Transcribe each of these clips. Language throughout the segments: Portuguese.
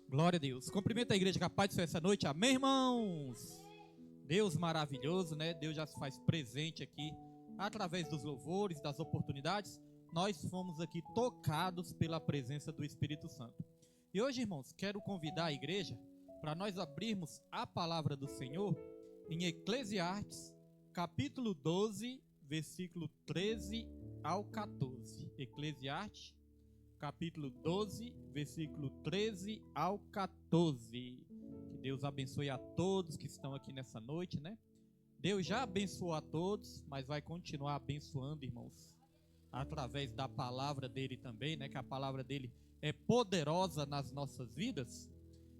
Glória a Deus. Cumprimento a igreja capaz de ser essa noite. Amém, irmãos? Deus maravilhoso, né? Deus já se faz presente aqui através dos louvores, das oportunidades. Nós fomos aqui tocados pela presença do Espírito Santo. E hoje, irmãos, quero convidar a igreja para nós abrirmos a palavra do Senhor em Eclesiastes, capítulo 12, versículo 13 ao 14. Eclesiastes, capítulo 12, versículo 13 ao 14. Que Deus abençoe a todos que estão aqui nessa noite, né? Deus já abençoou a todos, mas vai continuar abençoando, irmãos, através da palavra dele também, né? Que a palavra dele é poderosa nas nossas vidas.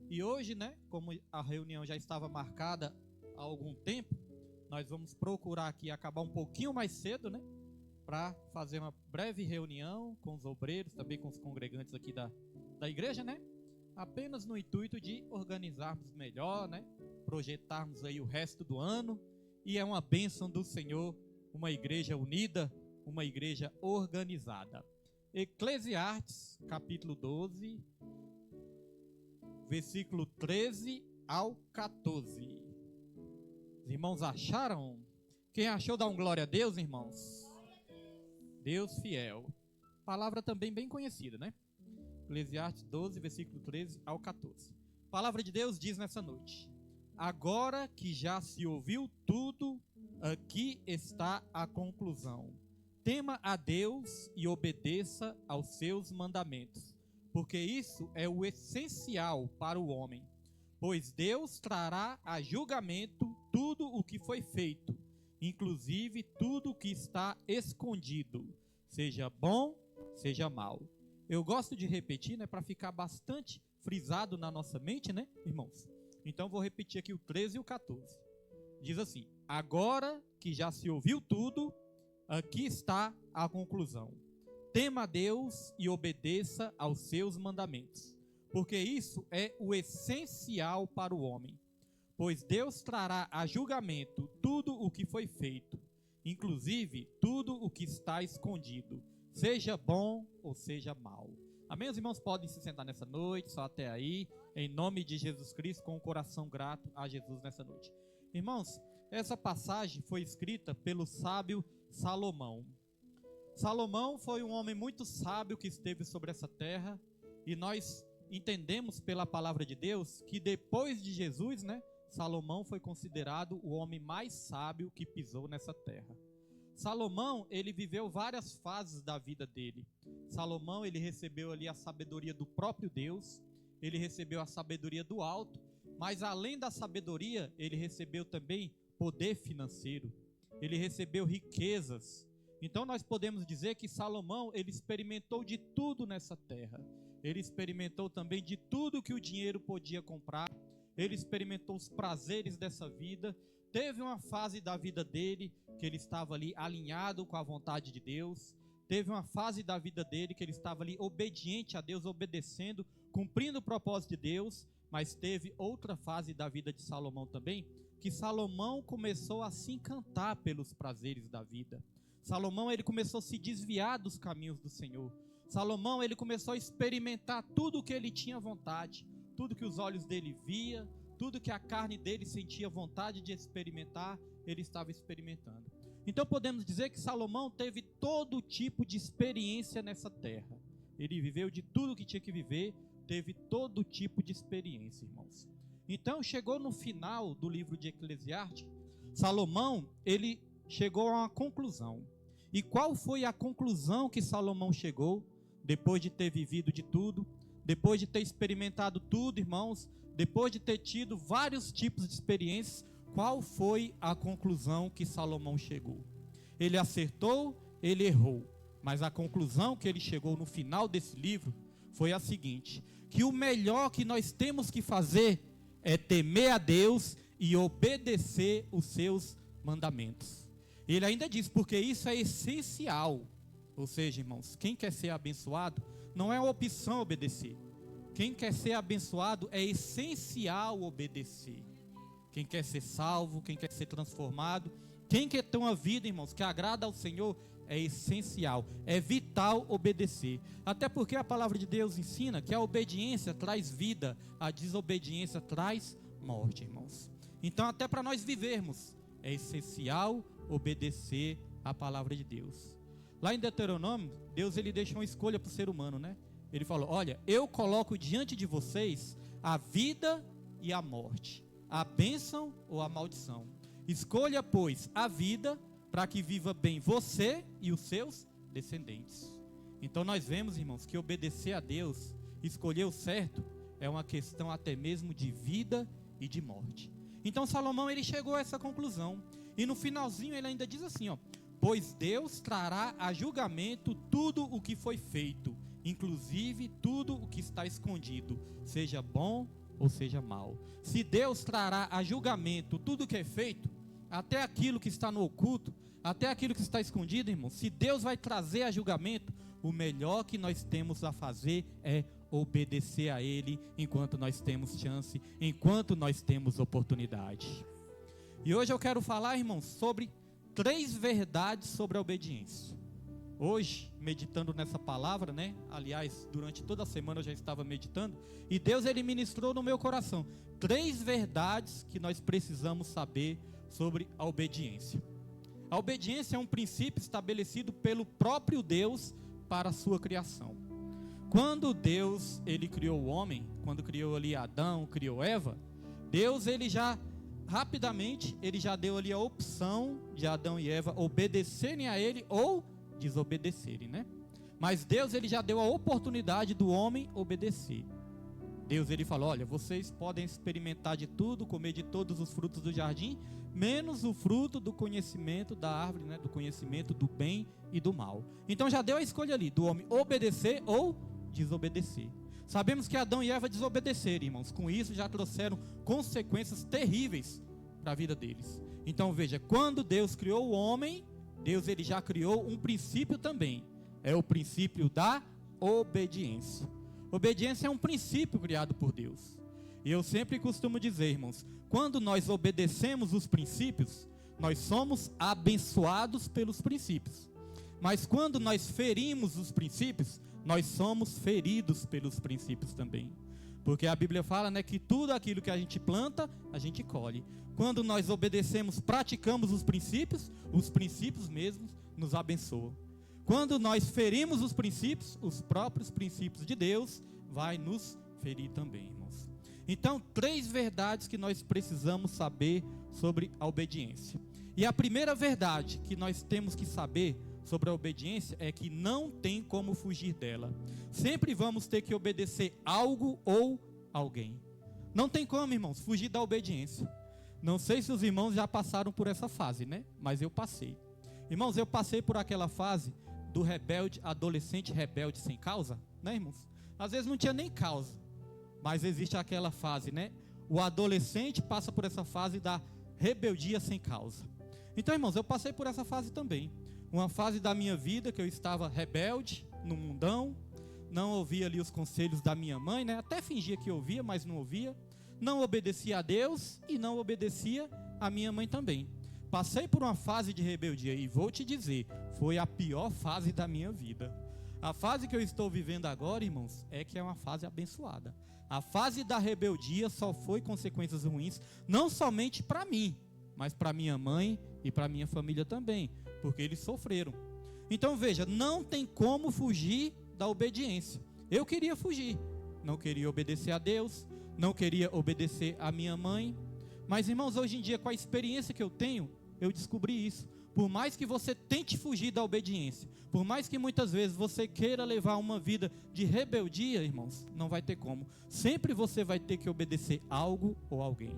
E hoje, né, como a reunião já estava marcada há algum tempo, nós vamos procurar aqui acabar um pouquinho mais cedo, né? Para fazer uma breve reunião com os obreiros, também com os congregantes aqui da igreja, né? Apenas no intuito de organizarmos melhor, né? Projetarmos aí o resto do ano. E é uma bênção do Senhor, uma igreja unida, uma igreja organizada. Eclesiastes, capítulo 12, versículo 13 ao 14. Os irmãos acharam? Quem achou, dá um glória a Deus, irmãos. Deus fiel. Palavra também bem conhecida, né? Eclesiastes 12, versículo 13 ao 14. Palavra de Deus diz nessa noite: agora que já se ouviu tudo, aqui está a conclusão. Tema a Deus e obedeça aos seus mandamentos, porque isso é o essencial para o homem. Pois Deus trará a julgamento tudo o que foi feito, inclusive tudo que está escondido, seja bom, seja mal. Eu gosto de repetir, né, para ficar bastante frisado na nossa mente, né, irmãos? Então vou repetir aqui o 13 e o 14. Diz assim: agora que já se ouviu tudo, aqui está a conclusão. Tema a Deus e obedeça aos seus mandamentos, porque isso é o essencial para o homem. Pois Deus trará a julgamento tudo o que foi feito, inclusive tudo o que está escondido, seja bom ou seja mal. Amém? Os irmãos podem se sentar nessa noite, só até aí, em nome de Jesus Cristo, com o coração grato a Jesus nessa noite. Irmãos, essa passagem foi escrita pelo sábio Salomão. Salomão foi um homem muito sábio que esteve sobre essa terra, e nós entendemos pela palavra de Deus que depois de Jesus, né, Salomão foi considerado o homem mais sábio que pisou nessa terra. Salomão, ele viveu várias fases da vida dele. Salomão, ele recebeu ali a sabedoria do próprio Deus, ele recebeu a sabedoria do alto, mas além da sabedoria, ele recebeu também poder financeiro, ele recebeu riquezas. Então nós podemos dizer que Salomão, ele experimentou de tudo nessa terra. Ele experimentou também de tudo que o dinheiro podia comprar. Ele experimentou os prazeres dessa vida. Teve uma fase da vida dele que ele estava ali alinhado com a vontade de Deus. Teve uma fase da vida dele que ele estava ali obediente a Deus, obedecendo, cumprindo o propósito de Deus. Mas teve outra fase da vida de Salomão também, que Salomão começou a se encantar pelos prazeres da vida. Salomão, ele começou a se desviar dos caminhos do Senhor. Salomão, ele começou a experimentar tudo o que ele tinha vontade, tudo que os olhos dele via, tudo que a carne dele sentia vontade de experimentar, ele estava experimentando. Então podemos dizer que Salomão teve todo tipo de experiência nessa terra. Ele viveu de tudo que tinha que viver, teve todo tipo de experiência, irmãos. Então chegou no final do livro de Eclesiastes, Salomão, ele chegou a uma conclusão. E qual foi a conclusão que Salomão chegou, depois de ter vivido de tudo, depois de ter experimentado tudo, irmãos, depois de ter tido vários tipos de experiências? Qual foi a conclusão que Salomão chegou? Ele acertou, ele errou, mas a conclusão que ele chegou no final desse livro foi a seguinte: que o melhor que nós temos que fazer é temer a Deus e obedecer os seus mandamentos. Ele ainda diz, porque isso é essencial. Ou seja, irmãos, quem quer ser abençoado, não é uma opção obedecer. Quem quer ser abençoado, é essencial obedecer. Quem quer ser salvo, quem quer ser transformado, quem quer ter uma vida, irmãos, que agrada ao Senhor, é essencial, é vital obedecer. Até porque a palavra de Deus ensina que a obediência traz vida, a desobediência traz morte, irmãos. Então, até para nós vivermos, é essencial obedecer a palavra de Deus. Lá em Deuteronômio, Deus ele deixa uma escolha para o ser humano, né? Ele falou: olha, eu coloco diante de vocês a vida e a morte, a bênção ou a maldição. Escolha, pois, a vida, para que viva bem você e os seus descendentes. Então nós vemos, irmãos, que obedecer a Deus, escolher o certo, é uma questão até mesmo de vida e de morte. Então Salomão ele chegou a essa conclusão. E no finalzinho ele ainda diz assim, ó: pois Deus trará a julgamento tudo o que foi feito, inclusive tudo o que está escondido, seja bom ou seja mal. Se Deus trará a julgamento tudo o que é feito, até aquilo que está no oculto, até aquilo que está escondido, irmão, se Deus vai trazer a julgamento, o melhor que nós temos a fazer é obedecer a Ele enquanto nós temos chance, enquanto nós temos oportunidade. E hoje eu quero falar, irmãos, sobre 3 verdades sobre a obediência. Hoje, meditando nessa palavra, né? Aliás, durante toda a semana eu já estava meditando, e Deus ele ministrou no meu coração 3 verdades que nós precisamos saber sobre a obediência. A obediência é um princípio estabelecido pelo próprio Deus para a sua criação. Quando Deus ele criou o homem, quando criou ali Adão, criou Eva, Deus ele já rapidamente ele já deu ali a opção de Adão e Eva obedecerem a ele ou desobedecerem, né? Mas Deus ele já deu a oportunidade do homem obedecer. Deus ele falou: olha, vocês podem experimentar de tudo, comer de todos os frutos do jardim, menos o fruto do conhecimento da árvore, né? Do conhecimento do bem e do mal. Então já deu a escolha ali do homem obedecer ou desobedecer. Sabemos que Adão e Eva desobedeceram, irmãos. Com isso já trouxeram consequências terríveis para a vida deles. Então veja, quando Deus criou o homem, Deus ele já criou um princípio também. É o princípio da obediência. Obediência é um princípio criado por Deus. E eu sempre costumo dizer, irmãos, quando nós obedecemos os princípios, nós somos abençoados pelos princípios. Mas quando nós ferimos os princípios, nós somos feridos pelos princípios também. Porque a Bíblia fala, né, que tudo aquilo que a gente planta, a gente colhe. Quando nós obedecemos, praticamos os princípios mesmos nos abençoam. Quando nós ferimos os próprios princípios de Deus, vai nos ferir também, irmãos. Então, 3 verdades que nós precisamos saber sobre a obediência. E a primeira verdade que nós temos que saber sobre a obediência é que não tem como fugir dela. Sempre vamos ter que obedecer algo ou alguém. Não tem como, irmãos, fugir da obediência. Não sei se os irmãos já passaram por essa fase, né? Mas eu passei. Irmãos, eu passei por aquela fase do rebelde, adolescente rebelde sem causa, né, irmãos? Às vezes não tinha nem causa, mas existe aquela fase, né? O adolescente passa por essa fase da rebeldia sem causa. Então, irmãos, eu passei por essa fase também. Uma fase da minha vida que eu estava rebelde, no mundão, não ouvia ali os conselhos da minha mãe, né? Até fingia que ouvia, mas não ouvia. Não obedecia a Deus e não obedecia a minha mãe também. Passei por uma fase de rebeldia e vou te dizer, foi a pior fase da minha vida. A fase que eu estou vivendo agora, irmãos, é que é uma fase abençoada. A fase da rebeldia só foi consequências ruins, não somente para mim, mas para minha mãe e para minha família também, porque eles sofreram. Então veja, não tem como fugir da obediência. Eu queria fugir, não queria obedecer a Deus, não queria obedecer a minha mãe. Mas, irmãos, hoje em dia, com a experiência que eu tenho, eu descobri isso. Por mais que você tente fugir da obediência, por mais que muitas vezes você queira levar uma vida de rebeldia, irmãos, não vai ter como. Sempre você vai ter que obedecer algo ou alguém.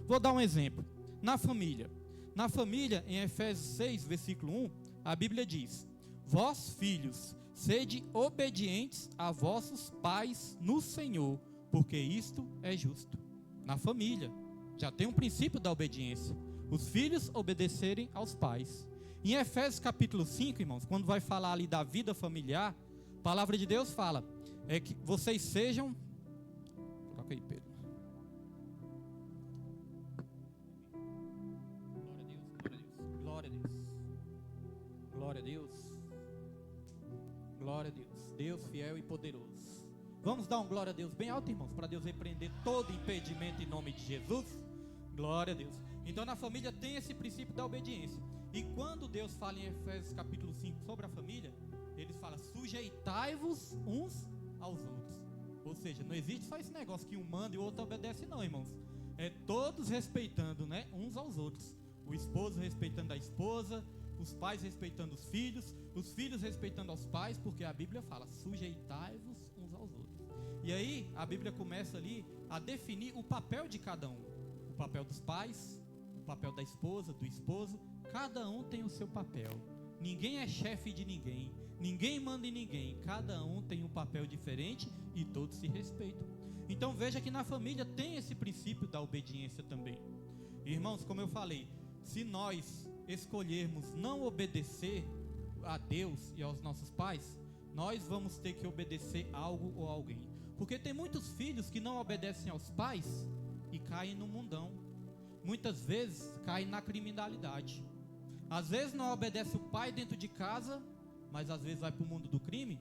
Vou dar um exemplo. Na família, em Efésios 6, versículo 1, a Bíblia diz: vós, filhos, sede obedientes a vossos pais no Senhor, porque isto é justo. Na família, já tem um princípio da obediência. Os filhos obedecerem aos pais. Em Efésios capítulo 5, irmãos, quando vai falar ali da vida familiar, a palavra de Deus fala, é que vocês sejam... Coloca aí, Pedro. Glória a Deus. Glória a Deus. Glória a Deus. Glória a Deus. Deus fiel e poderoso. Vamos dar um glória a Deus bem alto, irmãos, para Deus repreender todo impedimento em nome de Jesus. Glória a Deus. Então na família tem esse princípio da obediência. E quando Deus fala em Efésios capítulo 5 sobre a família, ele fala: sujeitai-vos uns aos outros. Ou seja, não existe só esse negócio que um manda e o outro obedece, não, irmãos. É todos respeitando, né, uns aos outros. O esposo respeitando a esposa, os pais respeitando os filhos respeitando aos pais, porque a Bíblia fala: sujeitai-vos uns aos outros. E aí a Bíblia começa ali a definir o papel de cada um. O papel dos pais, o papel da esposa, do esposo. Cada um tem o seu papel. Ninguém é chefe de ninguém. Ninguém manda em ninguém. Cada um tem um papel diferente e todos se respeitam. Então veja que na família tem esse princípio da obediência também. Irmãos, como eu falei, se nós escolhermos não obedecer a Deus e aos nossos pais, nós vamos ter que obedecer algo ou alguém. Porque tem muitos filhos que não obedecem aos pais e caem no mundão. Muitas vezes caem na criminalidade. Às vezes não obedece o pai dentro de casa, mas às vezes vai para o mundo do crime.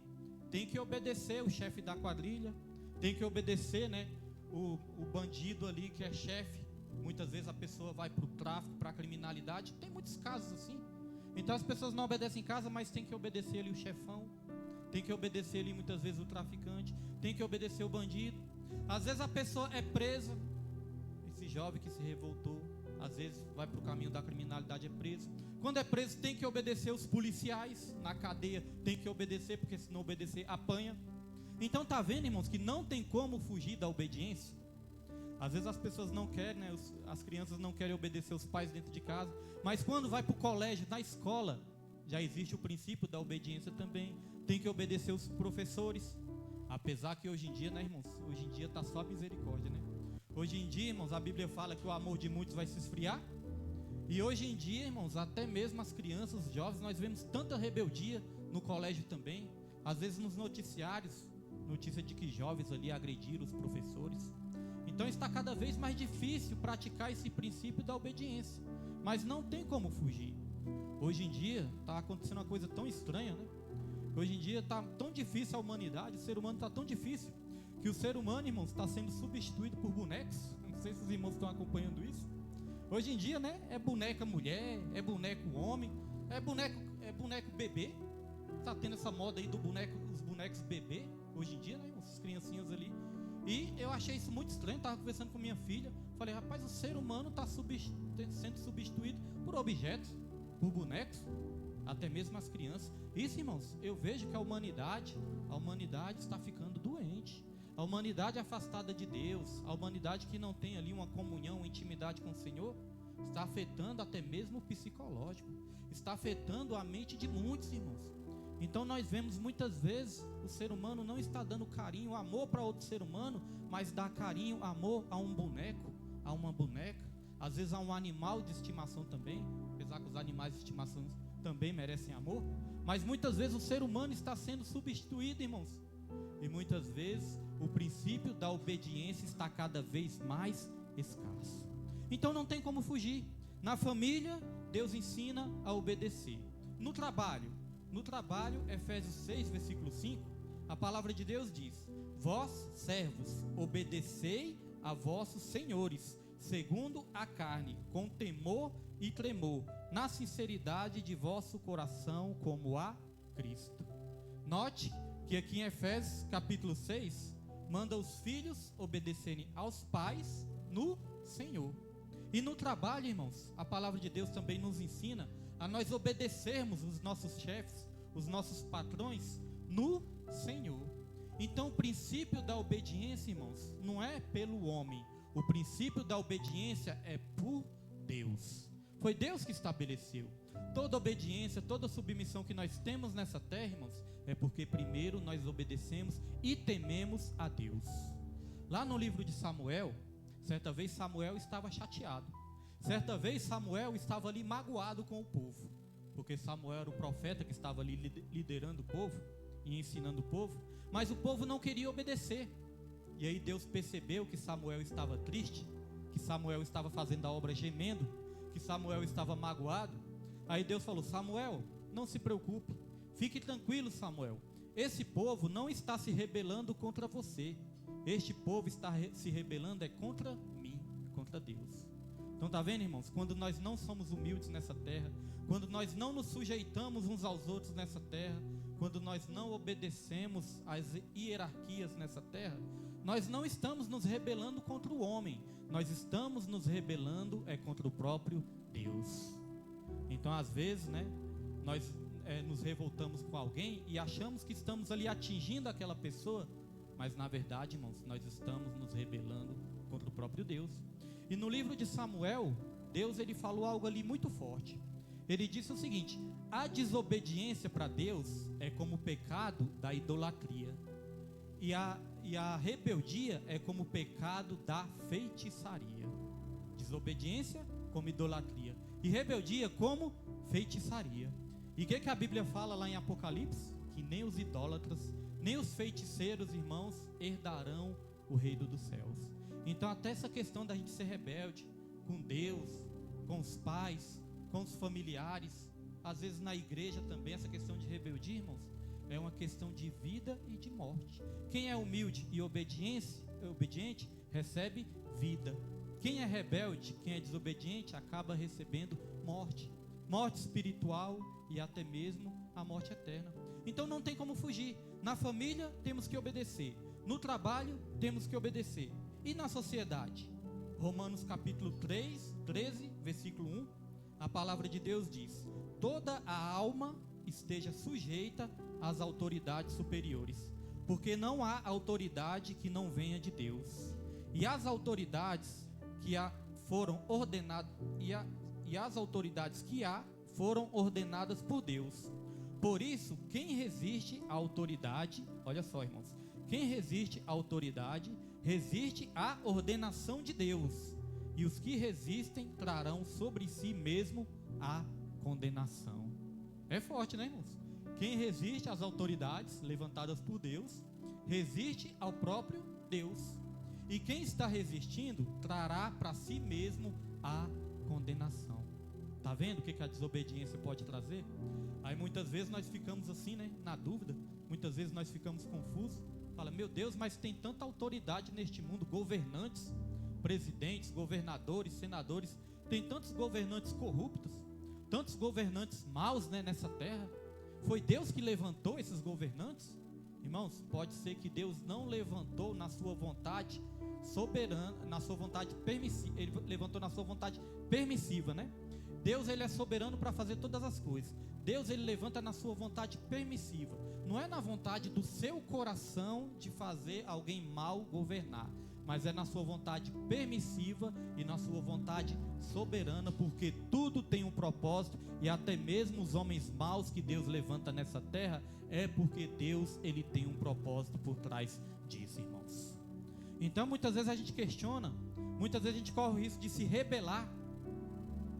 Tem que obedecer o chefe da quadrilha, tem que obedecer, né, o bandido ali que é chefe. Muitas vezes a pessoa vai para o tráfico, para a criminalidade. Tem muitos casos assim. Então as pessoas não obedecem em casa, mas tem que obedecer ali o chefão, tem que obedecer ali muitas vezes o traficante, tem que obedecer o bandido. Às vezes a pessoa é presa. Esse jovem que se revoltou, às vezes vai para o caminho da criminalidade, é preso. Quando é preso, tem que obedecer os policiais. Na cadeia tem que obedecer, porque se não obedecer, apanha. Então tá vendo, irmãos, que não tem como fugir da obediência. Às vezes as pessoas não querem, né? As crianças não querem obedecer os pais dentro de casa. Mas quando vai para o colégio, na escola, já existe o princípio da obediência também. Tem que obedecer os professores. Apesar que hoje em dia, né, irmãos? Hoje em dia está só misericórdia, né? Hoje em dia, irmãos, a Bíblia fala que o amor de muitos vai se esfriar. E hoje em dia, irmãos, até mesmo as crianças, os jovens, nós vemos tanta rebeldia no colégio também. Às vezes nos noticiários, notícia de que jovens ali agrediram os professores. Então está cada vez mais difícil praticar esse princípio da obediência. Mas não tem como fugir. Hoje em dia está acontecendo uma coisa tão estranha, né? Hoje em dia está tão difícil a humanidade, o ser humano está tão difícil, que o ser humano, irmãos, está sendo substituído por bonecos. Não sei se os irmãos estão acompanhando isso. Hoje em dia, né, é boneca mulher, é boneco homem, é boneco bebê. Está tendo essa moda aí do boneco, os bonecos bebê, hoje em dia, né, as criancinhas ali. E eu achei isso muito estranho, estava conversando com minha filha, falei: rapaz, o ser humano está sendo substituído por objetos, por bonecos, até mesmo as crianças. Isso, irmãos, eu vejo que a humanidade está ficando doente. A humanidade afastada de Deus, a humanidade que não tem ali uma comunhão, uma intimidade com o Senhor, está afetando até mesmo o psicológico, está afetando a mente de muitos, irmãos. Então nós vemos muitas vezes o ser humano não está dando carinho, amor para outro ser humano, mas dá carinho, amor a um boneco, a uma boneca, às vezes a um animal de estimação também, apesar que os animais de estimação também merecem amor, mas muitas vezes o ser humano está sendo substituído, irmãos. E muitas vezes o princípio da obediência está cada vez mais escasso. Então não tem como fugir. Na família, Deus ensina a obedecer. No trabalho, Efésios 6, versículo 5, a palavra de Deus diz: vós, servos, obedecei a vossos senhores, segundo a carne, com temor e tremor, na sinceridade de vosso coração, como a Cristo. Note que aqui em Efésios capítulo 6, manda os filhos obedecerem aos pais no Senhor. E no trabalho, irmãos, a palavra de Deus também nos ensina a nós obedecermos os nossos chefes, os nossos patrões no Senhor. Então o princípio da obediência, irmãos, não é pelo homem. O princípio da obediência é por Deus. Foi Deus que estabeleceu. Toda obediência, toda submissão que nós temos nessa terra, irmãos, é porque primeiro nós obedecemos e tememos a Deus. Lá no livro de Samuel, certa vez Samuel estava chateado. Certa vez Samuel estava ali magoado com o povo, porque Samuel era o profeta que estava ali liderando o povo e ensinando o povo, mas o povo não queria obedecer. E aí Deus percebeu que Samuel estava triste, que Samuel estava fazendo a obra gemendo, que Samuel estava magoado. Aí Deus falou: Samuel, não se preocupe, fique tranquilo, Samuel, esse povo não está se rebelando contra você. Este povo está se rebelando contra mim, contra Deus. Então está vendo, irmãos? Quando nós não somos humildes nessa terra, quando nós não nos sujeitamos uns aos outros nessa terra, quando nós não obedecemos às hierarquias nessa terra, nós não estamos nos rebelando contra o homem, nós estamos nos rebelando contra o próprio Deus. Então às vezes, nós nos revoltamos com alguém e achamos que estamos ali atingindo aquela pessoa, mas na verdade, irmãos, nós estamos nos rebelando contra o próprio Deus. E no livro de Samuel, Deus ele falou algo ali muito forte. Ele disse o seguinte: a desobediência para Deus é como o pecado da idolatria, e a rebeldia é como o pecado da feitiçaria. Desobediência como idolatria, e rebeldia como feitiçaria. E o que a Bíblia fala lá em Apocalipse? Que nem os idólatras, nem os feiticeiros, irmãos, herdarão o reino dos céus. Então até essa questão da gente ser rebelde com Deus, com os pais, com os familiares, às vezes na igreja também, essa questão de rebeldia, irmãos, é uma questão de vida e de morte. Quem é humilde e obediente recebe vida. Quem é rebelde, quem é desobediente, acaba recebendo morte espiritual e até mesmo a morte eterna. Então não tem como fugir. Na família temos que obedecer, no trabalho temos que obedecer, e na sociedade? Romanos capítulo 13, versículo 1, a palavra de Deus diz: toda a alma esteja sujeita às autoridades superiores, porque não há autoridade que não venha de Deus, e as autoridades que foram ordenadas foram ordenadas por Deus. Por isso, quem resiste à autoridade, olha só, irmãos, quem resiste à autoridade resiste à ordenação de Deus, e os que resistem trarão sobre si mesmo a condenação. É forte, né, irmãos? Quem resiste às autoridades levantadas por Deus resiste ao próprio Deus, e quem está resistindo trará para si mesmo a condenação. Tá vendo o que a desobediência pode trazer? Aí muitas vezes nós ficamos assim, na dúvida, muitas vezes nós ficamos confusos. Fala: meu Deus, mas tem tanta autoridade neste mundo, governantes, presidentes, governadores, senadores, tem tantos governantes corruptos, tantos governantes maus, nessa terra. Foi Deus que levantou esses governantes? Irmãos, pode ser que Deus não levantou na sua vontade soberana, na sua vontade permissiva. Ele levantou na sua vontade permissiva, Deus ele é soberano para fazer todas as coisas. Deus ele levanta na sua vontade permissiva. Não é na vontade do seu coração de fazer alguém mal governar, mas é na sua vontade permissiva e na sua vontade soberana, porque tudo tem um propósito, e até mesmo os homens maus que Deus levanta nessa terra, é porque Deus ele tem um propósito por trás disso, irmãos. Então muitas vezes a gente questiona, muitas vezes a gente corre o risco de se rebelar,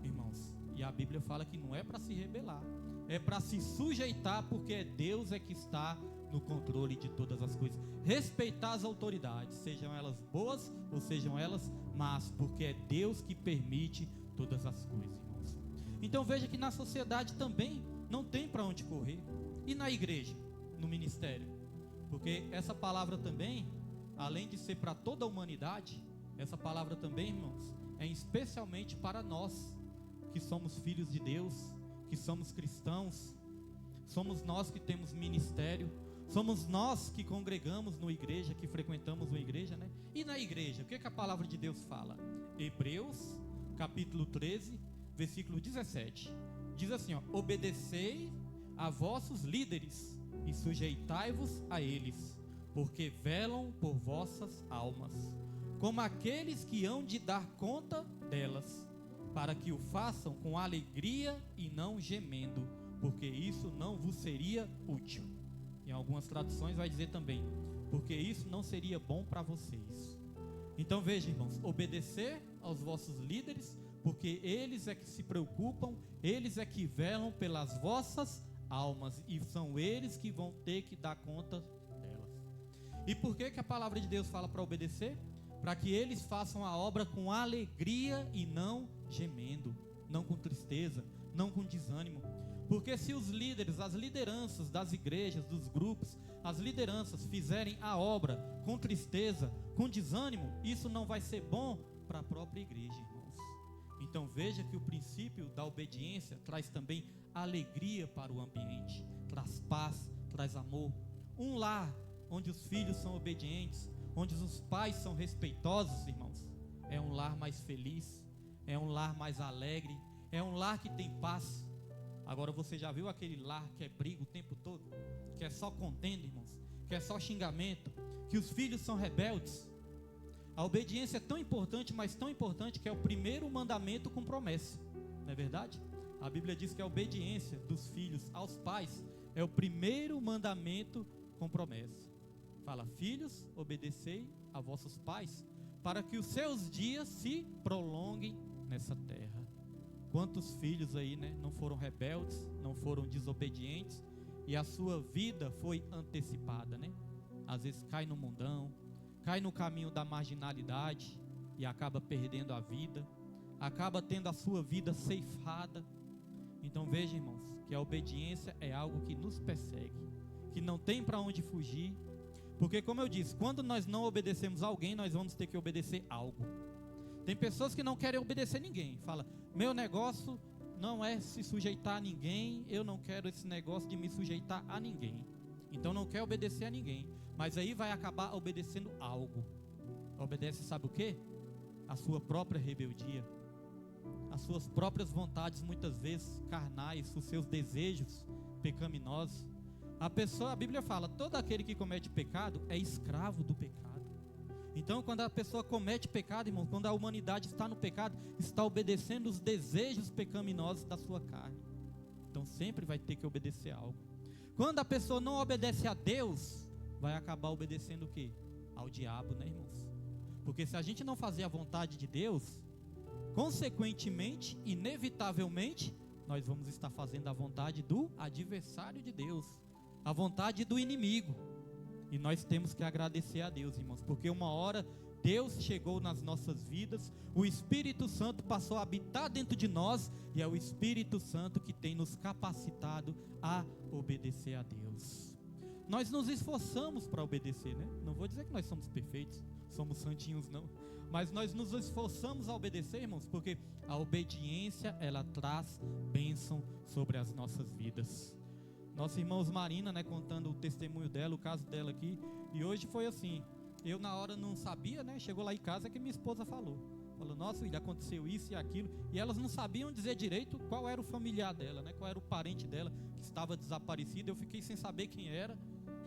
irmãos, e a Bíblia fala que não é para se rebelar, é para se sujeitar, porque Deus que está no controle de todas as coisas. Respeitar as autoridades, sejam elas boas ou sejam elas más, porque é Deus que permite todas as coisas, irmãos. Então veja que na sociedade também não tem para onde correr. E na igreja, no ministério? Porque essa palavra também, além de ser para toda a humanidade, essa palavra também, irmãos, é especialmente para nós que somos filhos de Deus, que somos cristãos. Somos nós que temos ministério, somos nós que congregamos numa igreja, que frequentamos uma igreja, E na igreja, o que a palavra de Deus fala? Hebreus, capítulo 13, versículo 17. Diz assim, obedecei a vossos líderes e sujeitai-vos a eles, porque velam por vossas almas, como aqueles que hão de dar conta delas, para que o façam com alegria e não gemendo, porque isso não vos seria útil. Em algumas traduções vai dizer também, porque isso não seria bom para vocês. Então veja, irmãos, obedecer aos vossos líderes, porque eles é que se preocupam, eles é que velam pelas vossas almas, e são eles que vão ter que dar conta delas. E por que a palavra de Deus fala para obedecer? Para que eles façam a obra com alegria e não gemendo, não com tristeza, não com desânimo. Porque se os líderes, as lideranças das igrejas, dos grupos, as lideranças fizerem a obra com tristeza, com desânimo, isso não vai ser bom para a própria igreja, irmãos. Então veja que o princípio da obediência traz também alegria para o ambiente, traz paz, traz amor. Um lar onde os filhos são obedientes, onde os pais são respeitosos, irmãos, é um lar mais feliz, é um lar mais alegre, é um lar que tem paz. Agora você já viu aquele lar que é briga o tempo todo, que é só contenda, irmãos, que é só xingamento, que os filhos são rebeldes? A obediência é tão importante, mas tão importante, que é o primeiro mandamento com promessa, não é verdade? A Bíblia diz que a obediência dos filhos aos pais é o primeiro mandamento com promessa. Fala: filhos, obedecei a vossos pais, para que os seus dias se prolonguem nessa terra. Quantos filhos aí, né, não foram rebeldes, não foram desobedientes, e a sua vida foi antecipada, né? Às vezes cai no mundão, cai no caminho da marginalidade e acaba perdendo a vida, acaba tendo a sua vida ceifada. Então veja, irmãos, que a obediência é algo que nos persegue, que não tem para onde fugir, porque, como eu disse, quando nós não obedecemos a alguém, nós vamos ter que obedecer algo. Tem pessoas que não querem obedecer ninguém, fala: meu negócio não é se sujeitar a ninguém, eu não quero esse negócio de me sujeitar a ninguém, então não quer obedecer a ninguém, mas aí vai acabar obedecendo algo. Obedece, sabe o quê? A sua própria rebeldia, as suas próprias vontades, muitas vezes carnais, os seus desejos pecaminosos. A Bíblia fala: todo aquele que comete pecado é escravo do pecado. Então, quando a pessoa comete pecado, irmão, quando a humanidade está no pecado, está obedecendo os desejos pecaminosos da sua carne. Então sempre vai ter que obedecer algo. Quando a pessoa não obedece a Deus, vai acabar obedecendo o quê? Ao diabo, né, irmãos? Porque se a gente não fazer a vontade de Deus, consequentemente, inevitavelmente, nós vamos estar fazendo a vontade do adversário de Deus, a vontade do inimigo. E nós temos que agradecer a Deus, irmãos, porque uma hora Deus chegou nas nossas vidas, o Espírito Santo passou a habitar dentro de nós, e é o Espírito Santo que tem nos capacitado a obedecer a Deus. Nós nos esforçamos para obedecer, né? Não vou dizer que nós somos perfeitos, somos santinhos, não, mas nós nos esforçamos a obedecer, irmãos, porque a obediência, ela traz bênção sobre as nossas vidas. Nossa irmã Osmarina, né, contando o testemunho dela, o caso dela aqui, e hoje foi assim, eu na hora não sabia, né, chegou lá em casa que minha esposa falou, nossa, aconteceu isso e aquilo, e elas não sabiam dizer direito qual era o familiar dela, né, qual era o parente dela que estava desaparecido. Eu fiquei sem saber quem era,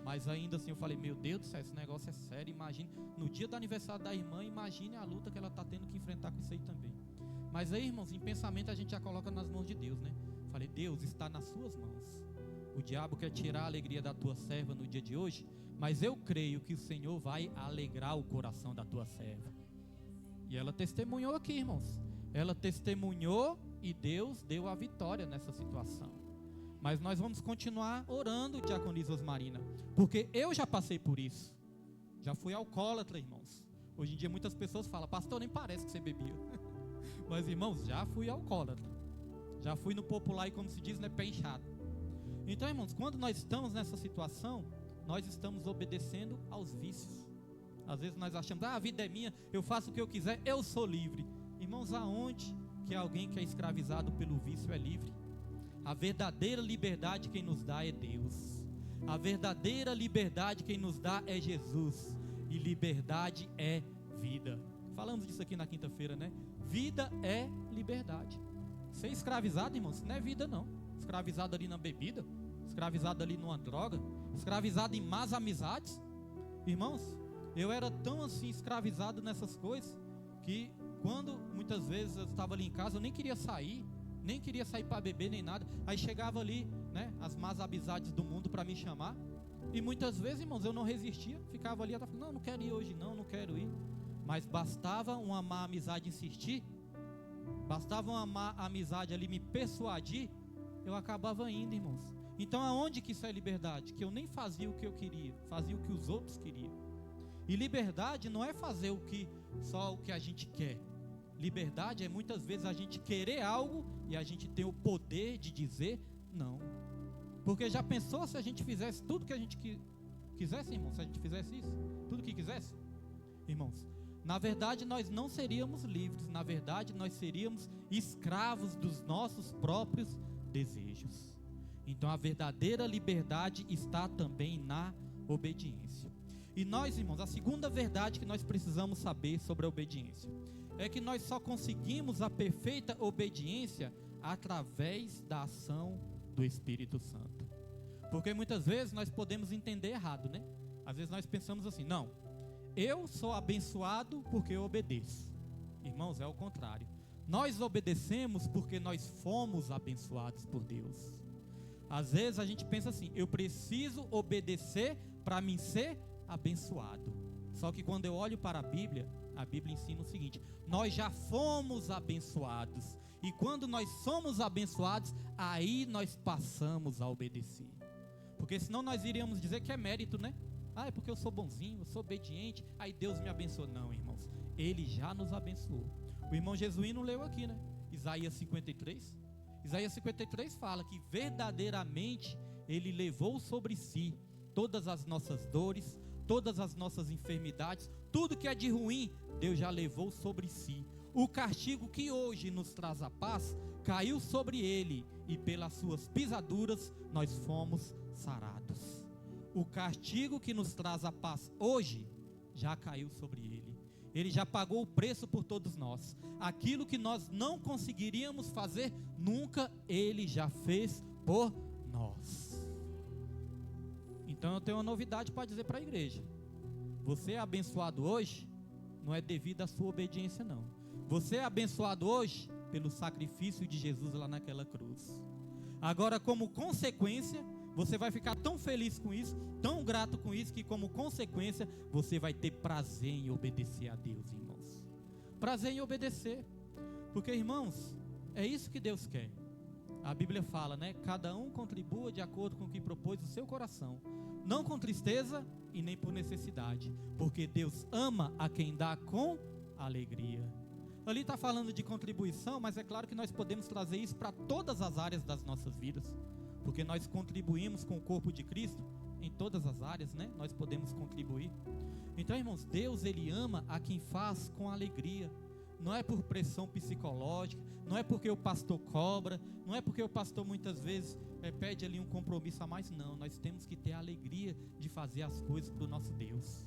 mas ainda assim eu falei: meu Deus do céu, esse negócio é sério. Imagine, no dia do aniversário da irmã, imagine a luta que ela está tendo que enfrentar com isso aí também. Mas aí, irmãos, em pensamento a gente já coloca nas mãos de Deus, né? Falei: Deus, está nas suas mãos. O diabo quer tirar a alegria da tua serva no dia de hoje, mas eu creio que o Senhor vai alegrar o coração da tua serva. E ela testemunhou aqui, irmãos. Ela testemunhou e Deus deu a vitória nessa situação. Mas nós vamos continuar orando, diaconisa Osmarina, porque eu já passei por isso. Já fui alcoólatra, irmãos. Hoje em dia muitas pessoas falam: pastor, nem parece que você bebia. Mas, irmãos, já fui alcoólatra. Já fui no popular, e como se diz, né, pé inchado. Então, irmãos, quando nós estamos nessa situação, nós estamos obedecendo aos vícios. Às vezes nós achamos: a vida é minha, eu faço o que eu quiser, eu sou livre. Irmãos, aonde que alguém que é escravizado pelo vício é livre? A verdadeira liberdade quem nos dá é Deus. A verdadeira liberdade quem nos dá é Jesus. E liberdade é vida. Falamos disso aqui na quinta-feira, né? Vida é liberdade. Ser escravizado, irmãos, não é vida não. Escravizado ali na bebida, escravizado ali numa droga, escravizado em más amizades. Irmãos, eu era tão assim escravizado nessas coisas, que quando muitas vezes eu estava ali em casa, eu nem queria sair para beber nem nada. Aí chegava ali, né, as más amizades do mundo para me chamar, e muitas vezes, irmãos, eu não resistia, ficava ali, não quero ir hoje não quero ir. Mas bastava uma má amizade insistir, bastava uma má amizade ali me persuadir, eu acabava indo, irmãos. Então aonde que isso é liberdade? Que eu nem fazia o que eu queria, fazia o que os outros queriam. E liberdade não é fazer só o que a gente quer. Liberdade é muitas vezes a gente querer algo e a gente ter o poder de dizer: Não. Porque já pensou se a gente fizesse tudo que a gente quisesse, irmão? Se a gente fizesse isso, tudo que quisesse? Irmãos, na verdade nós não seríamos livres. Na verdade nós seríamos escravos dos nossos próprios desejos. Então a verdadeira liberdade está também na obediência. E nós, irmãos, a segunda verdade que nós precisamos saber sobre a obediência é que nós só conseguimos a perfeita obediência através da ação do Espírito Santo. Porque muitas vezes nós podemos entender errado, né? Às vezes nós pensamos assim: não, eu sou abençoado porque eu obedeço. Irmãos, é o contrário. Nós obedecemos porque nós fomos abençoados por Deus. Às vezes a gente pensa assim: eu preciso obedecer para mim ser abençoado. Só que quando eu olho para a Bíblia ensina o seguinte: nós já fomos abençoados. E quando nós somos abençoados, aí nós passamos a obedecer. Porque senão nós iríamos dizer que é mérito, né? Ah, é porque eu sou bonzinho, eu sou obediente, aí Deus me abençoou. Não, irmãos, Ele já nos abençoou. O irmão Jesuíno leu aqui, né? Isaías 53. Isaías 53 fala que verdadeiramente Ele levou sobre si todas as nossas dores, todas as nossas enfermidades, tudo que é de ruim, Deus já levou sobre si. O castigo que hoje nos traz a paz, caiu sobre Ele, e pelas suas pisaduras nós fomos sarados. O castigo que nos traz a paz hoje, já caiu sobre Ele. Ele já pagou o preço por todos nós. Aquilo que nós não conseguiríamos fazer nunca, Ele já fez por nós. Então eu tenho uma novidade para dizer para a igreja: você é abençoado hoje, não é devido à sua obediência, não. Você é abençoado hoje pelo sacrifício de Jesus lá naquela cruz. Agora, como consequência, você vai ficar tão feliz com isso, tão grato com isso, que como consequência, você vai ter prazer em obedecer a Deus, irmãos. Prazer em obedecer. Porque, irmãos, é isso que Deus quer. A Bíblia fala, né? Cada um contribua de acordo com o que propôs o seu coração, não com tristeza e nem por necessidade, porque Deus ama a quem dá com alegria. Ali está falando de contribuição, mas é claro que nós podemos trazer isso para todas as áreas das nossas vidas, porque nós contribuímos com o corpo de Cristo em todas as áreas, né? Nós podemos contribuir. Então, irmãos, Deus, Ele ama a quem faz com alegria. Não é por pressão psicológica, não é porque o pastor cobra, não é porque o pastor muitas vezes pede ali um compromisso a mais, não. Nós temos que ter a alegria de fazer as coisas para o nosso Deus.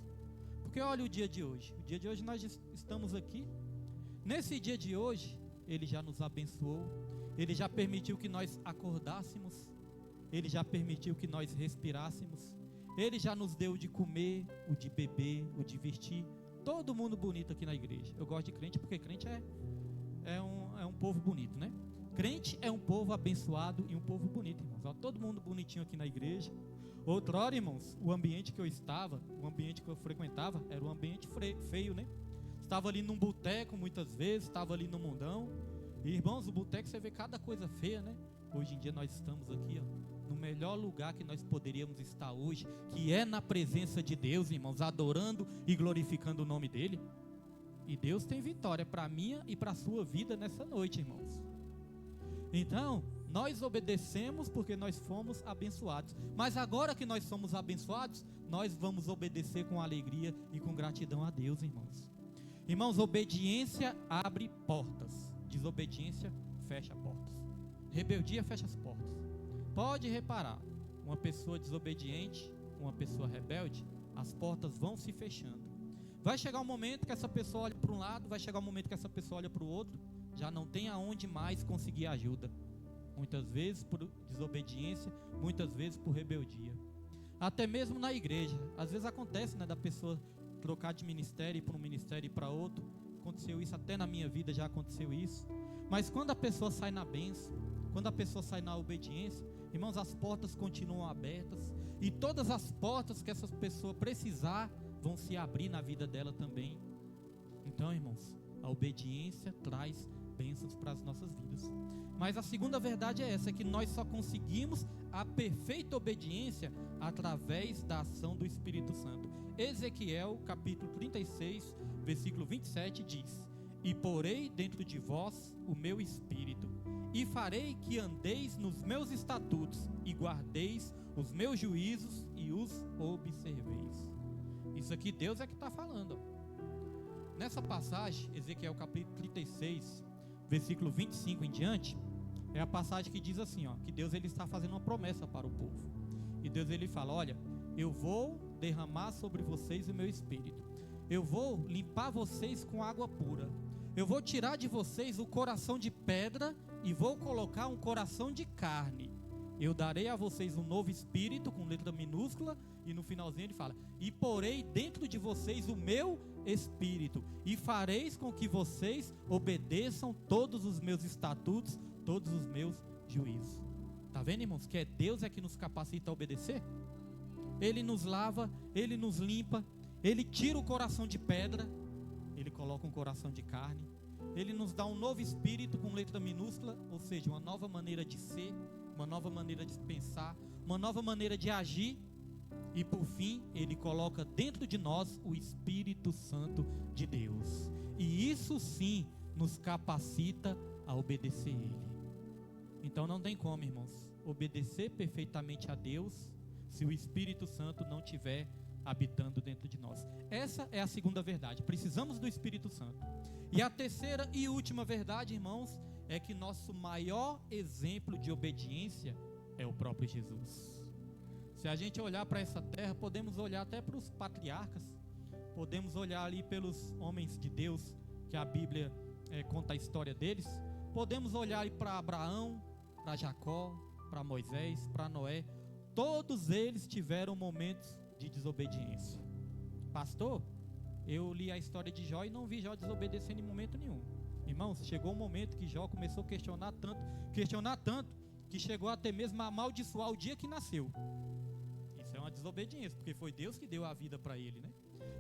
Porque olha o dia de hoje. O dia de hoje nós estamos aqui. Nesse dia de hoje, Ele já nos abençoou, Ele já permitiu que nós acordássemos, Ele já permitiu que nós respirássemos, Ele já nos deu o de comer, o de beber, o de vestir. Todo mundo bonito aqui na igreja. Eu gosto de crente porque crente é um povo bonito, né? Crente é um povo abençoado e um povo bonito, irmãos. Ó, todo mundo bonitinho aqui na igreja. Outrora, irmãos, o ambiente que eu estava, o ambiente que eu frequentava, era um ambiente feio, né? Estava ali num boteco muitas vezes, estava ali no mundão. E, irmãos, o boteco você vê cada coisa feia, né? Hoje em dia nós estamos aqui, ó, no melhor lugar que nós poderíamos estar hoje, que é na presença de Deus, irmãos, adorando e glorificando o nome dEle. E Deus tem vitória para a minha e para a sua vida nessa noite, irmãos. Então, nós obedecemos porque nós fomos abençoados. Mas agora que nós somos abençoados, nós vamos obedecer com alegria e com gratidão a Deus, irmãos. Irmãos, obediência abre portas, desobediência fecha portas, rebeldia fecha as portas. Pode reparar, uma pessoa desobediente, uma pessoa rebelde, as portas vão se fechando. Vai chegar um momento que essa pessoa olha para um lado, vai chegar um momento que essa pessoa olha para o outro, já não tem aonde mais conseguir ajuda. Muitas vezes por desobediência, muitas vezes por rebeldia. Até mesmo na igreja, às vezes acontece, né, da pessoa trocar de ministério, ir para um ministério e para outro. Aconteceu isso até na minha vida, já aconteceu isso. Mas quando a pessoa sai na bênção, quando a pessoa sai na obediência, irmãos, as portas continuam abertas, e todas as portas que essa pessoa precisar vão se abrir na vida dela também. Então, irmãos, a obediência traz bênçãos para as nossas vidas. Mas a segunda verdade é essa, é que nós só conseguimos a perfeita obediência através da ação do Espírito Santo. Ezequiel capítulo 36, versículo 27 diz: E porei dentro de vós o meu espírito, e farei que andeis nos meus estatutos e guardeis os meus juízos e os observeis. Isso aqui Deus é que está falando. Nessa passagem, Ezequiel capítulo 36, versículo 25 em diante, é a passagem que diz assim, ó, que Deus ele está fazendo uma promessa para o povo. E Deus ele fala, olha, eu vou derramar sobre vocês o meu espírito. Eu vou limpar vocês com água pura. Eu vou tirar de vocês o coração de pedra e vou colocar um coração de carne. Eu darei a vocês um novo espírito, com letra minúscula, e no finalzinho ele fala, e porei dentro de vocês o meu espírito, e fareis com que vocês obedeçam todos os meus estatutos, todos os meus juízos. Tá vendo, irmãos, que é Deus é que nos capacita a obedecer? Ele nos lava, Ele nos limpa, Ele tira o coração de pedra, Ele coloca um coração de carne, Ele nos dá um novo espírito com letra minúscula, ou seja, uma nova maneira de ser, uma nova maneira de pensar, uma nova maneira de agir, e por fim, Ele coloca dentro de nós o Espírito Santo de Deus, e isso sim nos capacita a obedecer Ele. Então não tem como, irmãos, obedecer perfeitamente a Deus se o Espírito Santo não estiver habitando dentro de nós. Essa é a segunda verdade, precisamos do Espírito Santo. E a terceira e última verdade, irmãos, é que nosso maior exemplo de obediência é o próprio Jesus. Se a gente olhar para essa terra, podemos olhar até para os patriarcas, podemos olhar ali pelos homens de Deus, que a Bíblia conta a história deles, podemos olhar para Abraão, para Jacó, para Moisés, para Noé. Todos eles tiveram momentos de desobediência. Pastor, eu li a história de Jó e não vi Jó desobedecendo em momento nenhum. Irmãos, chegou um momento que Jó começou a questionar tanto, que chegou até mesmo a amaldiçoar o dia que nasceu. Isso é uma desobediência, porque foi Deus que deu a vida para ele, né?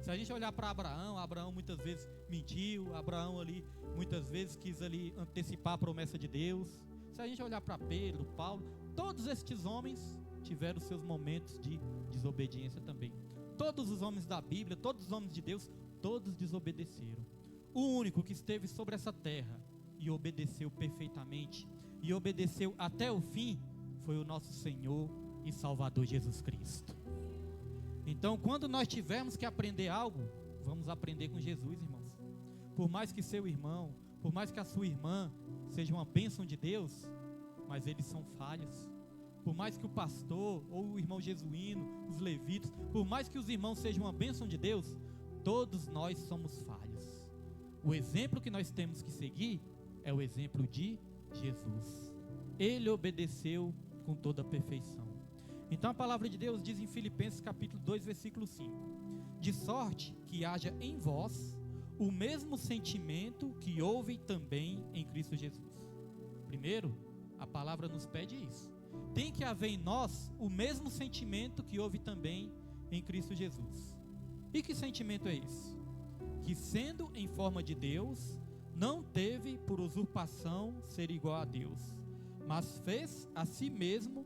Se a gente olhar para Abraão muitas vezes mentiu, Abraão ali muitas vezes quis ali antecipar a promessa de Deus. Se a gente olhar para Pedro, Paulo, todos estes homens tiveram seus momentos de desobediência também. Todos os homens da Bíblia, todos os homens de Deus, todos desobedeceram. O único que esteve sobre essa terra e obedeceu perfeitamente, e obedeceu até o fim, foi o nosso Senhor e Salvador Jesus Cristo. Então, quando nós tivermos que aprender algo, vamos aprender com Jesus, irmãos. Por mais que seu irmão, por mais que a sua irmã seja uma bênção de Deus, mas eles são falhos. Por mais que o pastor ou o irmão jesuíno, os levitas, por mais que os irmãos sejam uma bênção de Deus, todos nós somos falhos. O exemplo que nós temos que seguir é o exemplo de Jesus. Ele obedeceu com toda a perfeição. Então a palavra de Deus diz em Filipenses capítulo 2, versículo 5: de sorte que haja em vós o mesmo sentimento que houve também em Cristo Jesus. Primeiro, a palavra nos pede isso. Tem que haver em nós o mesmo sentimento que houve também em Cristo Jesus. E que sentimento é esse? Que sendo em forma de Deus, não teve por usurpação ser igual a Deus, mas fez a si mesmo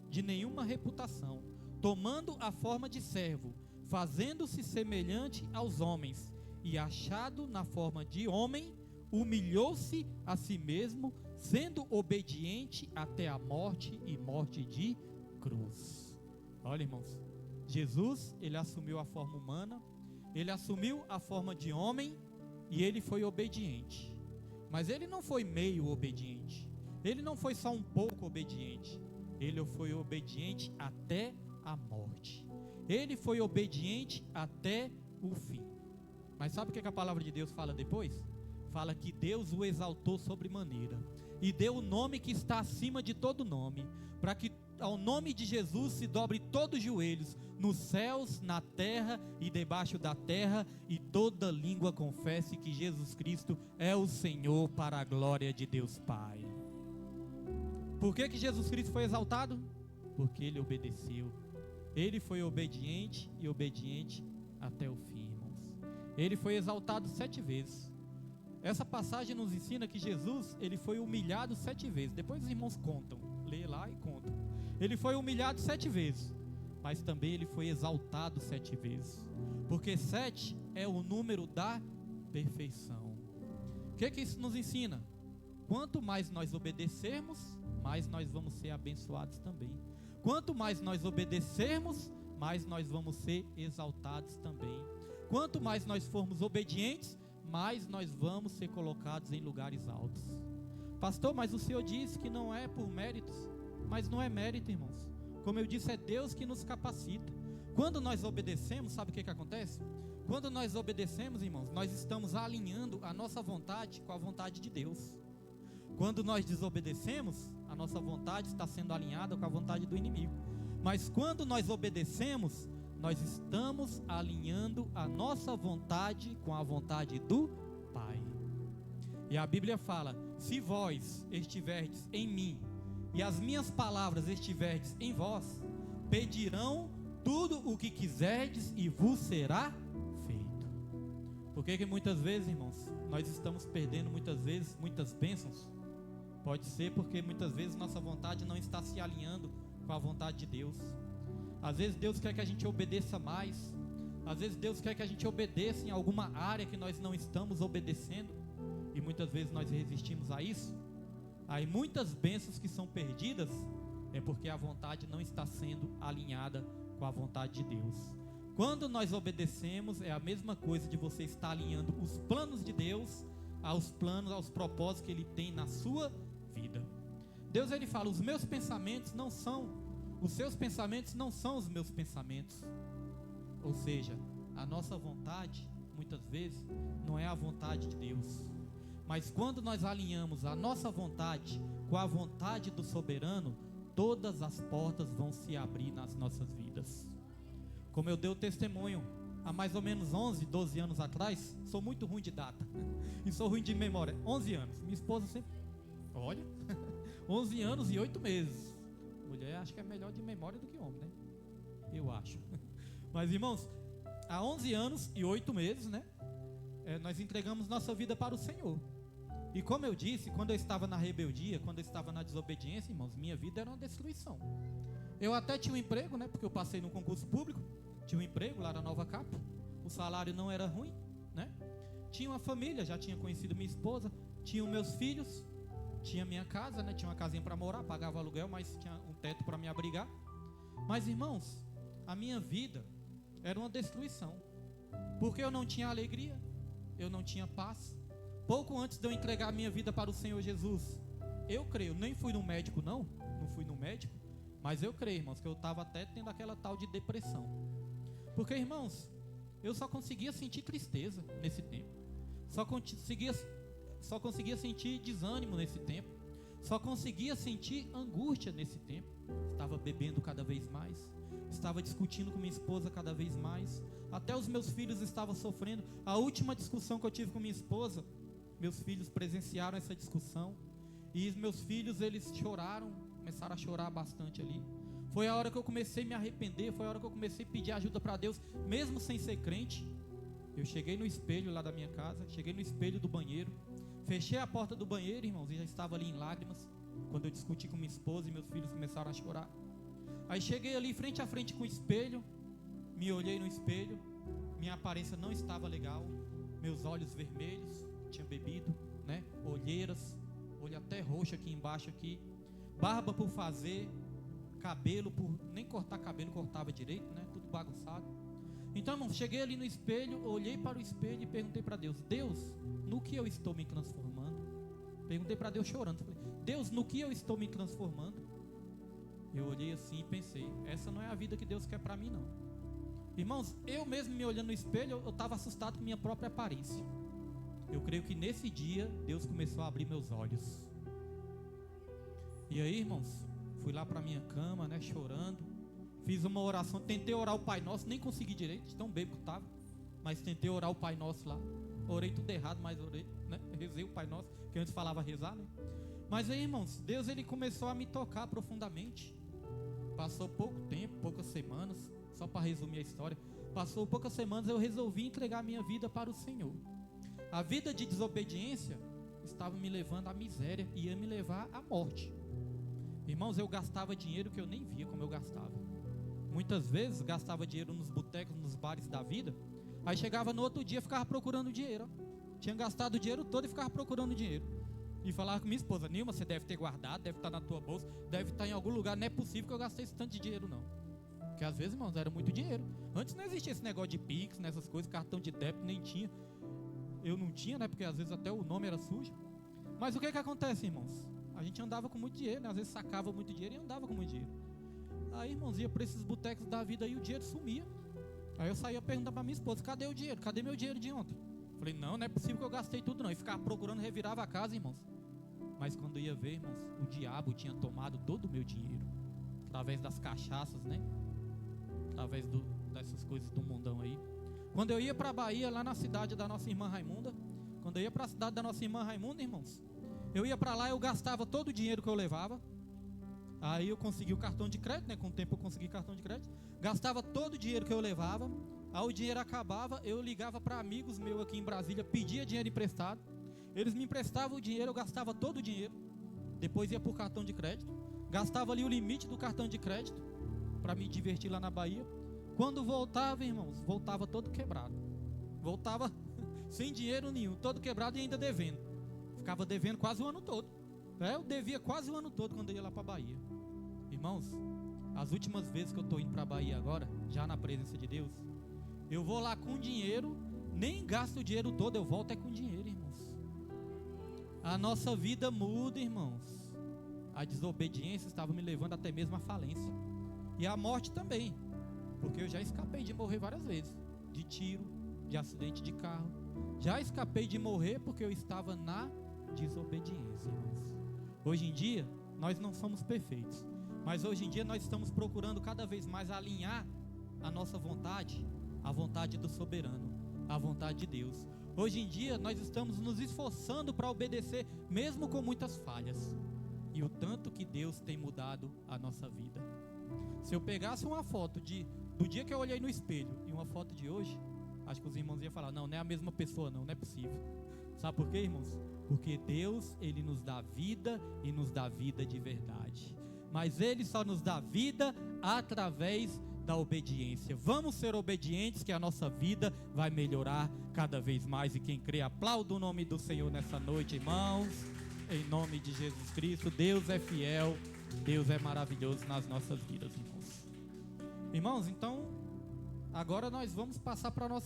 de nenhuma reputação, tomando a forma de servo, fazendo-se semelhante aos homens, e achado na forma de homem, humilhou-se a si mesmo, sendo obediente até a morte e morte de cruz. Olha, irmãos, Jesus, ele assumiu a forma humana, ele assumiu a forma de homem e ele foi obediente. Mas ele não foi meio obediente, ele não foi só um pouco obediente, ele foi obediente até a morte, ele foi obediente até o fim. Mas sabe o que a palavra de Deus fala depois? Fala que Deus o exaltou sobremaneira e deu o nome que está acima de todo nome, para que ao nome de Jesus se dobre todos os joelhos, nos céus, na terra e debaixo da terra, e toda língua confesse que Jesus Cristo é o Senhor, para a glória de Deus Pai. Por que Jesus Cristo foi exaltado? Porque ele obedeceu. Ele foi obediente e obediente até o fim, irmãos. Ele foi exaltado 7 vezes. Essa passagem nos ensina que Jesus, ele foi humilhado 7 vezes. Depois os irmãos contam, lê lá e contam. Ele foi humilhado 7 vezes, mas também ele foi exaltado 7 vezes, porque 7 é o número da perfeição. O que isso nos ensina? quanto mais nós obedecermos, mais nós vamos ser abençoados também. Quanto mais nós obedecermos, mais nós vamos ser exaltados também. Quanto mais nós formos obedientes, mais nós vamos ser colocados em lugares altos. Pastor, mas o Senhor disse que não é por méritos. Mas não é mérito, irmãos. Como eu disse, é Deus que nos capacita. Quando nós obedecemos, sabe o que acontece? Quando nós obedecemos, irmãos, nós estamos alinhando a nossa vontade com a vontade de Deus. Quando nós desobedecemos, a nossa vontade está sendo alinhada com a vontade do inimigo. Mas quando nós obedecemos, nós estamos alinhando a nossa vontade com a vontade do Pai. E a Bíblia fala: se vós estiverdes em mim e as minhas palavras estiverdes em vós, pedirão tudo o que quiserdes e vos será feito. Por que muitas vezes, irmãos, nós estamos perdendo muitas bênçãos? Pode ser porque muitas vezes nossa vontade não está se alinhando com a vontade de Deus. Às vezes Deus quer que a gente obedeça mais. Às vezes Deus quer que a gente obedeça em alguma área que nós não estamos obedecendo. E muitas vezes nós resistimos a isso. Aí muitas bênçãos que são perdidas é porque a vontade não está sendo alinhada com a vontade de Deus. Quando nós obedecemos, é a mesma coisa de você estar alinhando os planos de Deus aos planos, aos propósitos que Ele tem na sua vida. Deus, Ele fala: os meus pensamentos não são, os seus pensamentos não são os meus pensamentos. Ou seja, a nossa vontade, muitas vezes, não é a vontade de Deus. Mas quando nós alinhamos a nossa vontade com a vontade do soberano, todas as portas vão se abrir nas nossas vidas. Como eu dei o testemunho há mais ou menos 11, 12 anos atrás, sou muito ruim de data e sou ruim de memória. 11 anos, minha esposa sempre, olha, 11 anos e 8 meses. Mulher acho que é melhor de memória do que homem, né? Eu acho. Mas irmãos, há 11 anos e 8 meses, né? Nós entregamos nossa vida para o Senhor. E como eu disse, quando eu estava na rebeldia, quando eu estava na desobediência, irmãos, minha vida era uma destruição. Eu até tinha um emprego, né? Porque eu passei no concurso público. Tinha um emprego lá na Nova Cap. O salário não era ruim, né? Tinha uma família, já tinha conhecido minha esposa. Tinha meus filhos. Tinha minha casa, né? Tinha uma casinha para morar, pagava aluguel, mas tinha um teto para me abrigar. Mas irmãos, a minha vida era uma destruição. Porque eu não tinha alegria, eu não tinha paz. Pouco antes de eu entregar a minha vida para o Senhor Jesus, eu creio, nem fui no médico não fui no médico, mas eu creio, irmãos, que eu estava até tendo aquela tal de depressão. Porque, irmãos, eu só conseguia sentir tristeza nesse tempo, só conseguia sentir desânimo nesse tempo, só conseguia sentir angústia nesse tempo. Estava bebendo cada vez mais, estava discutindo com minha esposa cada vez mais, até os meus filhos estavam sofrendo. A última discussão que eu tive com minha esposa, meus filhos presenciaram essa discussão, e os meus filhos, eles choraram, começaram a chorar bastante ali. Foi a hora que eu comecei a me arrepender, foi a hora que eu comecei a pedir ajuda para Deus, mesmo sem ser crente. Eu cheguei no espelho lá da minha casa, cheguei no espelho do banheiro, fechei a porta do banheiro, irmãos, e já estava ali em lágrimas, quando eu discuti com minha esposa e meus filhos começaram a chorar. Aí cheguei ali frente a frente com o espelho, me olhei no espelho, minha aparência não estava legal, meus olhos vermelhos, tinha bebido, né? Olheiras, olho até roxo aqui embaixo aqui, barba por fazer, cabelo por nem cortar cabelo cortava direito, né? Tudo bagunçado. Então, irmão, cheguei ali no espelho, olhei para o espelho e perguntei para Deus: Deus, no que eu estou me transformando? Perguntei para Deus chorando, falei: Deus, no que eu estou me transformando? Eu olhei assim e pensei: essa não é a vida que Deus quer para mim, não. Irmãos, eu mesmo me olhando no espelho, eu estava assustado com minha própria aparência. Eu creio que nesse dia Deus começou a abrir meus olhos. E aí, irmãos, fui lá para minha cama, né, chorando. Fiz uma oração, tentei orar o Pai Nosso, nem consegui direito, de tão bêbado que estava. Mas tentei orar o Pai Nosso lá. Orei tudo errado, mas orei, né? Rezei o Pai Nosso, que antes falava rezar, né? Mas aí, irmãos, Deus, ele começou a me tocar profundamente. Passou pouco tempo, poucas semanas, só para resumir a história. Passou poucas semanas, eu resolvi entregar a minha vida para o Senhor. A vida de desobediência estava me levando à miséria, ia me levar à morte. Irmãos, eu gastava dinheiro que eu nem via como eu gastava. Muitas vezes gastava dinheiro nos botecos, nos bares da vida. Aí chegava no outro dia, ficava procurando dinheiro. Tinha gastado o dinheiro todo e ficava procurando dinheiro. E falava com minha esposa: Nilma, você deve ter guardado, deve estar na tua bolsa, deve estar em algum lugar. Não é possível que eu gastei esse tanto de dinheiro, não. Porque às vezes, irmãos, era muito dinheiro. Antes não existia esse negócio de Pix, nessas coisas, cartão de débito, nem tinha. Eu não tinha, né? Porque às vezes até o nome era sujo. Mas o que acontece, irmãos? A gente andava com muito dinheiro, né? Às vezes sacava muito dinheiro e andava com muito dinheiro. Aí, irmãos, ia para esses botecos da vida e o dinheiro sumia. Aí eu saía perguntando para minha esposa: cadê o dinheiro? Cadê meu dinheiro de ontem? Falei: não é possível que eu gastei tudo, não. E ficava procurando, revirava a casa, irmãos. Mas quando ia ver, irmãos, o diabo tinha tomado todo o meu dinheiro. Através das cachaças, né? Através dessas coisas do mundão aí. Quando eu ia para a Bahia, lá na cidade da nossa irmã Raimunda, quando eu ia para a cidade da nossa irmã Raimunda, irmãos, eu ia para lá, eu gastava todo o dinheiro que eu levava. Aí eu consegui o cartão de crédito, né? Com o tempo eu consegui cartão de crédito. Gastava todo o dinheiro que eu levava. Aí o dinheiro acabava, eu ligava para amigos meus aqui em Brasília, pedia dinheiro emprestado. Eles me emprestavam o dinheiro, eu gastava todo o dinheiro. Depois ia por cartão de crédito. Gastava ali o limite do cartão de crédito para me divertir lá na Bahia. Quando voltava, irmãos, voltava todo quebrado. Voltava sem dinheiro nenhum, todo quebrado e ainda devendo. Ficava devendo quase o ano todo. Eu devia quase o ano todo quando eu ia lá para a Bahia. Irmãos, as últimas vezes que eu estou indo para a Bahia agora, já na presença de Deus, eu vou lá com dinheiro, nem gasto o dinheiro todo, eu volto com dinheiro, irmãos. A nossa vida muda, irmãos. A desobediência estava me levando até mesmo à falência. E a morte também. Porque eu já escapei de morrer várias vezes. De tiro, de acidente de carro. Já escapei de morrer porque eu estava na desobediência, irmãos. Hoje em dia, nós não somos perfeitos. Mas hoje em dia nós estamos procurando cada vez mais alinhar a nossa vontade à vontade do soberano, à vontade de Deus. Hoje em dia nós estamos nos esforçando para obedecer, mesmo com muitas falhas. E o tanto que Deus tem mudado a nossa vida. Se eu pegasse uma foto do dia que eu olhei no espelho e uma foto de hoje, acho que os irmãos iam falar: não é a mesma pessoa, não é possível. Sabe por quê, irmãos? Porque Deus, Ele nos dá vida e nos dá vida de verdade. Mas Ele só nos dá vida através da obediência. Vamos ser obedientes, que a nossa vida vai melhorar cada vez mais. E quem crê, aplauda o nome do Senhor nessa noite, irmãos. Em nome de Jesus Cristo. Deus é fiel, Deus é maravilhoso nas nossas vidas, irmãos. Irmãos, então, agora nós vamos passar para a nossa